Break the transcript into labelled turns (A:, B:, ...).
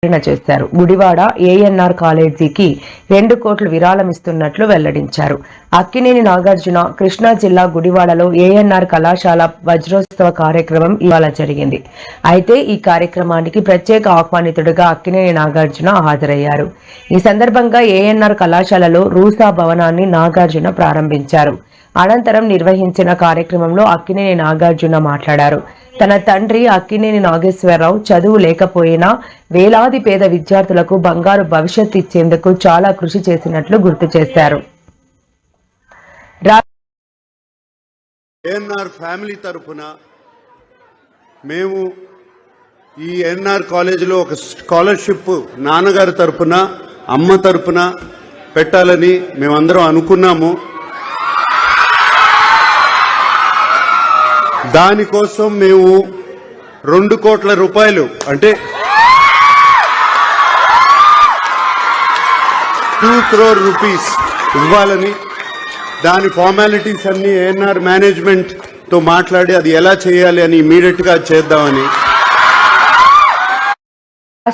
A: చేశారు. గుడివాడ ఏఎన్ఆర్ కాలేజీకి 2 కోట్లు విరాళమిస్తున్నట్లు వెల్లడించారు. అక్కినేని నాగార్జున కృష్ణా జిల్లా గుడివాడలో ఏఎన్ఆర్ కళాశాల వజ్రోత్సవ కార్యక్రమం ఇవాళ జరిగింది. అయితే ఈ కార్యక్రమానికి ప్రత్యేక ఆహ్వానితుడిగా అక్కినేని నాగార్జున హాజరయ్యారు. ఈ సందర్భంగా ఏఎన్ఆర్ కళాశాలలో రూసా భవనాన్ని నాగార్జున ప్రారంభించారు. అనంతరం నిర్వహించిన కార్యక్రమంలో అక్కినేని నాగార్జున మాట్లాడారు. తన తండ్రి అక్కినేని నాగేశ్వరరావు చదువు లేకపోయినా వేలాది పేద విద్యార్థులకు బంగారు భవిష్యత్తు ఇచ్చేందుకు చాలా కృషి చేసినట్లు గుర్తు చేశారు.
B: ఏఎన్ఆర్ ఫ్యామిలీ తరపున మేము ఈ ఏఎన్ఆర్ కాలేజీలో ఒక స్కాలర్షిప్ నాన్నగారి తరపున అమ్మ తరపున పెట్టాలని మేమందరం అనుకున్నాము. దానికోసం మేము 2 కోట్ల రూపాయలు అంటే 2 crore rupees ఇవ్వాలని, దాని ఫార్మాలిటీస్ అన్ని ఏఎన్ఆర్ మేనేజ్మెంట్ తో మాట్లాడి అది ఎలా చేయాలి అని ఇమీడియట్ గా చేద్దామని